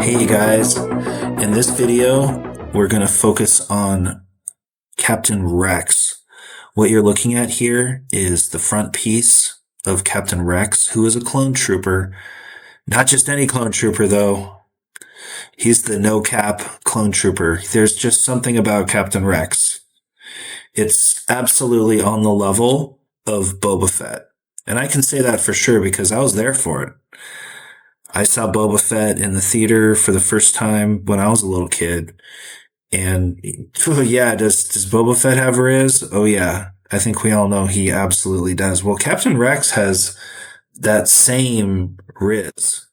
Hey guys, in this video, we're going to focus on Captain Rex. What you're looking at here is the front piece of Captain Rex, who is a clone trooper. Not just any clone trooper though. He's the no-cap clone trooper. There's just something about Captain Rex. It's absolutely on the level of Boba Fett. And I can say that for sure because I was there for it. I saw Boba Fett in the theater for the first time when I was a little kid. And oh yeah, does Boba Fett have Riz? Oh yeah. I think we all know he absolutely does. Well, Captain Rex has that same Riz.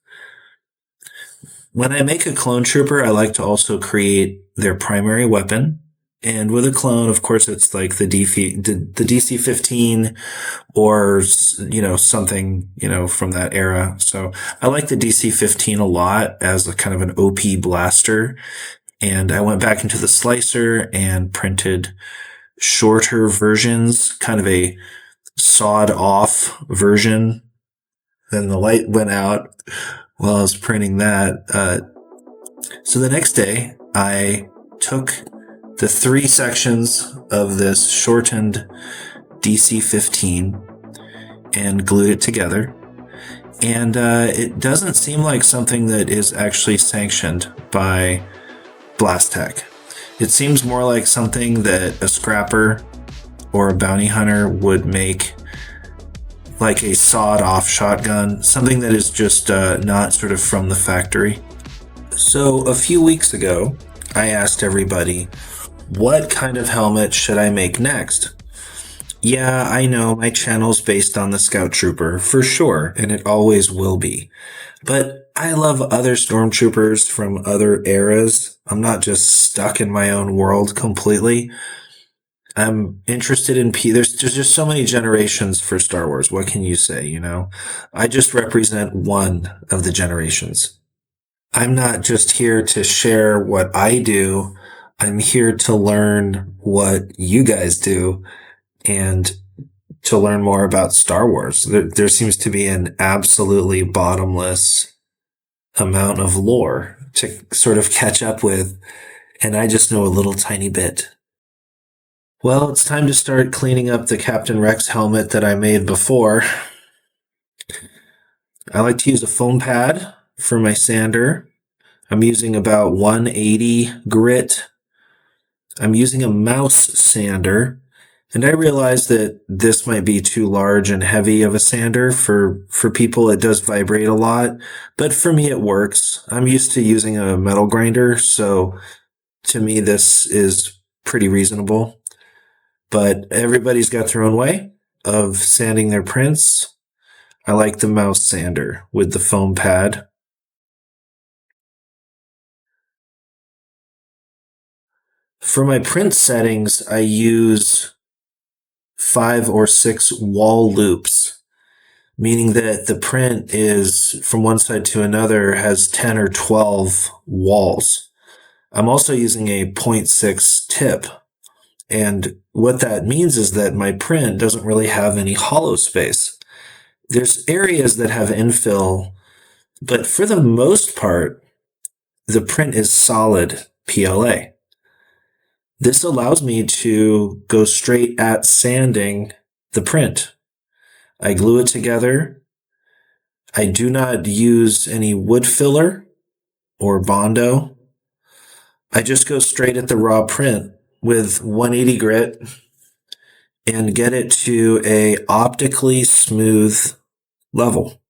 When I make a clone trooper, I like to also create their primary weapon. And with a clone, of course, it's like the DC-15 or, something, from that era. So I like the DC-15 a lot as a kind of an OP blaster. And I went back into the slicer and printed shorter versions, kind of a sawed off version. Then the light went out while I was printing that. So the next day, I took the 3 sections of this shortened DC-15 and glued it together. And it doesn't seem like something that is actually sanctioned by Blastech. It seems more like something that a scrapper or a bounty hunter would make, like a sawed-off shotgun, something that is just not sort of from the factory. So a few weeks ago, I asked everybody, what kind of helmet should I make next? Yeah, I know my channel's based on the Scout Trooper, for sure, and it always will be. But I love other stormtroopers from other eras. I'm not just stuck in my own world completely. I'm interested in there's just so many generations for Star Wars. What can you say, I just represent one of the generations. I'm not just here to share what I do. I'm here to learn what you guys do and to learn more about Star Wars. There seems to be an absolutely bottomless amount of lore to sort of catch up with, and I just know a little tiny bit. Well, it's time to start cleaning up the Captain Rex helmet that I made before. I like to use a foam pad for my sander. I'm using about 180 grit. I'm using a mouse sander, and I realize that this might be too large and heavy of a sander for people. It does vibrate a lot, but for me it works. I'm used to using a metal grinder, so to me this is pretty reasonable. But everybody's got their own way of sanding their prints. I like the mouse sander with the foam pad. For my print settings, I use 5 or 6 wall loops, meaning that the print is from one side to another has 10 or 12 walls. I'm also using a 0.6 tip. And what that means is that my print doesn't really have any hollow space. There's areas that have infill, but for the most part, the print is solid PLA. This allows me to go straight at sanding the print. I glue it together. I do not use any wood filler or Bondo. I just go straight at the raw print with 180 grit and get it to a optically smooth level.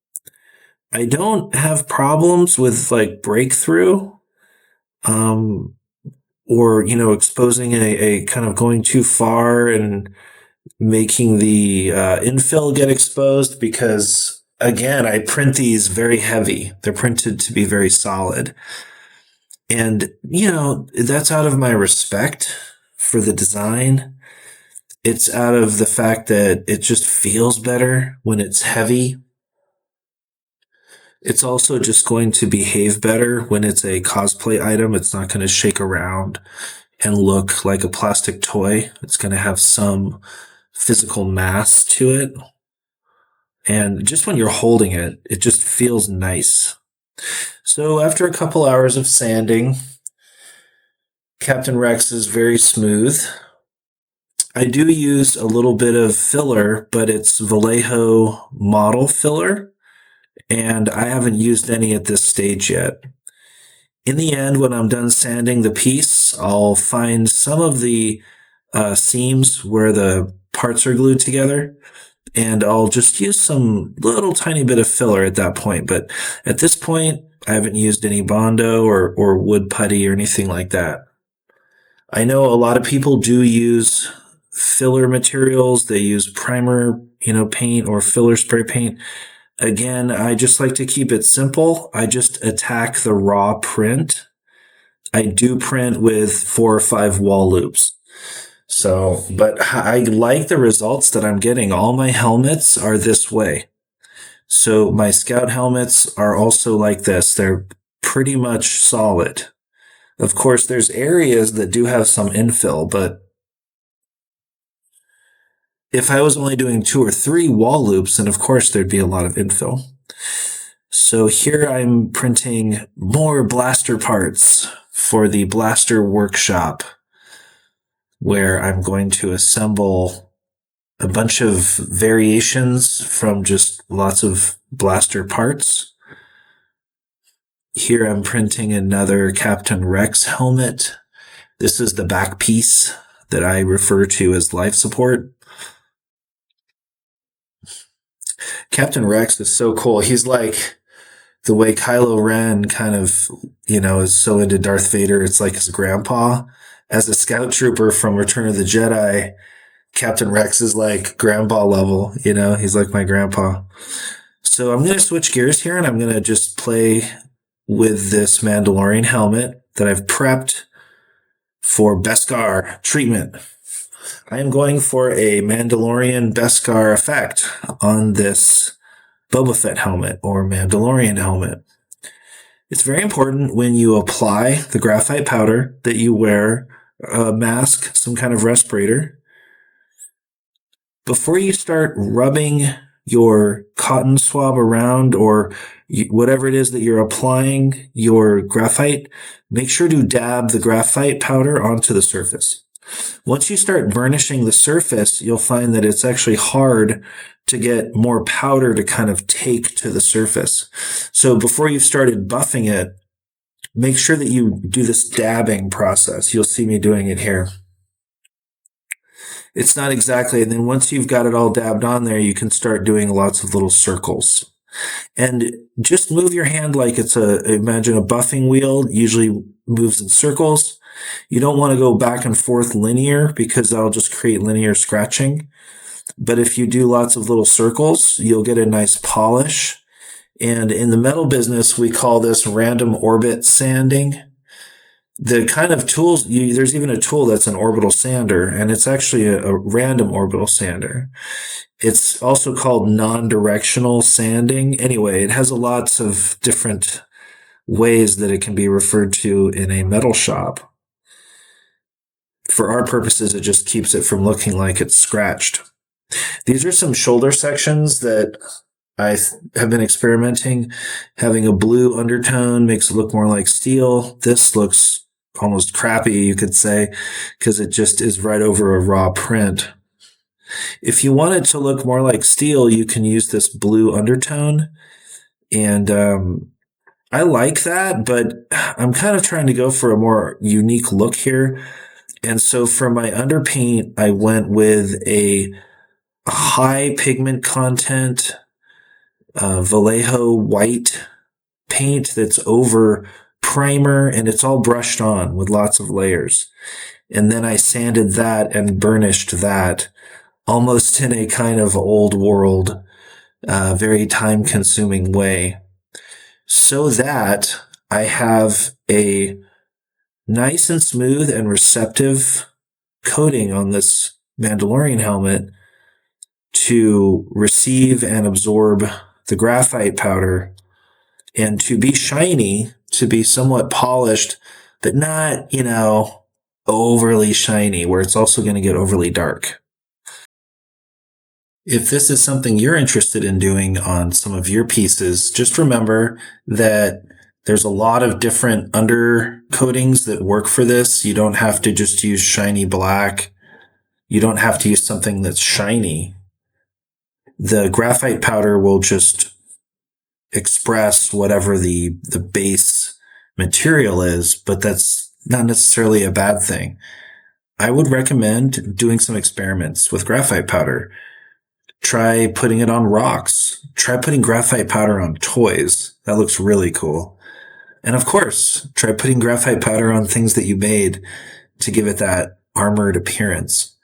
I don't have problems with like breakthrough, or, exposing a kind of going too far and making the infill get exposed because, again, I print these very heavy. They're printed to be very solid. And, that's out of my respect for the design. It's out of the fact that it just feels better when it's heavy. It's also just going to behave better when it's a cosplay item. It's not going to shake around and look like a plastic toy. It's going to have some physical mass to it. And just when you're holding it, it just feels nice. So after a couple hours of sanding, Captain Rex is very smooth. I do use a little bit of filler, but it's Vallejo model filler, and I haven't used any at this stage yet. In the end, when I'm done sanding the piece, I'll find some of the seams where the parts are glued together, and I'll just use some little tiny bit of filler at that point. But at this point, I haven't used any Bondo or wood putty or anything like that. I know a lot of people do use filler materials. They use primer, paint or filler spray paint. Again, I just like to keep it simple. I just attack the raw print. I do print with 4 or 5 wall loops. So, but I like the results that I'm getting. All my helmets are this way. So my Scout helmets are also like this. They're pretty much solid. Of course, there's areas that do have some infill, but if I was only doing 2 or 3 wall loops, then of course there'd be a lot of infill. So here I'm printing more blaster parts for the blaster workshop, where I'm going to assemble a bunch of variations from just lots of blaster parts. Here I'm printing another Captain Rex helmet. This is the back piece that I refer to as life support. Captain Rex is so cool. He's like the way Kylo Ren kind of, is so into Darth Vader. It's like his grandpa. As a scout trooper from Return of the Jedi, Captain Rex is like grandpa level, he's like my grandpa. So I'm going to switch gears here and I'm going to just play with this Mandalorian helmet that I've prepped for Beskar treatment. I am going for a Mandalorian Beskar effect on this Boba Fett helmet or Mandalorian helmet. It's very important when you apply the graphite powder that you wear a mask, some kind of respirator. Before you start rubbing your cotton swab around or whatever it is that you're applying your graphite, make sure to dab the graphite powder onto the surface. Once you start burnishing the surface, you'll find that it's actually hard to get more powder to kind of take to the surface. So before you've started buffing it, make sure that you do this dabbing process. You'll see me doing it here. It's not exactly, and then once you've got it all dabbed on there, you can start doing lots of little circles. And just move your hand like imagine a buffing wheel, usually moves in circles. You don't want to go back and forth linear because that'll just create linear scratching. But if you do lots of little circles, you'll get a nice polish. And in the metal business, we call this random orbit sanding. The kind of tools, there's even a tool that's an orbital sander, and it's actually a random orbital sander. It's also called non-directional sanding. Anyway, it has lots of different ways that it can be referred to in a metal shop. For our purposes, it just keeps it from looking like it's scratched. These are some shoulder sections that I have been experimenting. Having a blue undertone makes it look more like steel. This looks almost crappy, you could say, because it just is right over a raw print. If you want it to look more like steel, you can use this blue undertone. And I like that, but I'm kind of trying to go for a more unique look here. And so for my underpaint, I went with a high pigment content Vallejo white paint that's over primer, and it's all brushed on with lots of layers. And then I sanded that and burnished that almost in a kind of old world, very time consuming way, so that I have a nice and smooth and receptive coating on this Mandalorian helmet to receive and absorb the graphite powder and to be shiny, to be somewhat polished, but not, overly shiny, where it's also going to get overly dark. If this is something you're interested in doing on some of your pieces, just remember that There's a lot of different undercoatings that work for this. You don't have to just use shiny black. You don't have to use something that's shiny. The graphite powder will just express whatever the base material is, but that's not necessarily a bad thing. I would recommend doing some experiments with graphite powder. Try putting it on rocks. Try putting graphite powder on toys. That looks really cool. And of course, try putting graphite powder on things that you made to give it that armored appearance.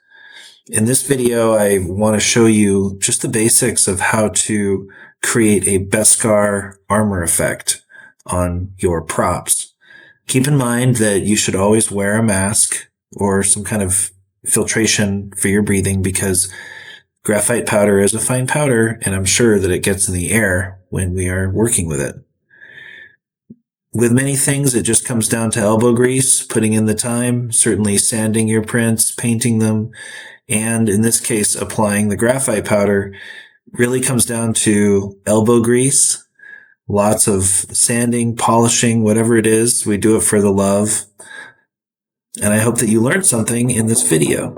In this video, I want to show you just the basics of how to create a Beskar armor effect on your props. Keep in mind that you should always wear a mask or some kind of filtration for your breathing, because graphite powder is a fine powder, and I'm sure that it gets in the air when we are working with it. With many things, it just comes down to elbow grease, putting in the time, certainly sanding your prints, painting them, and in this case, applying the graphite powder really comes down to elbow grease, lots of sanding, polishing, whatever it is. We do it for the love. And I hope that you learned something in this video.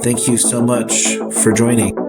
Thank you so much for joining.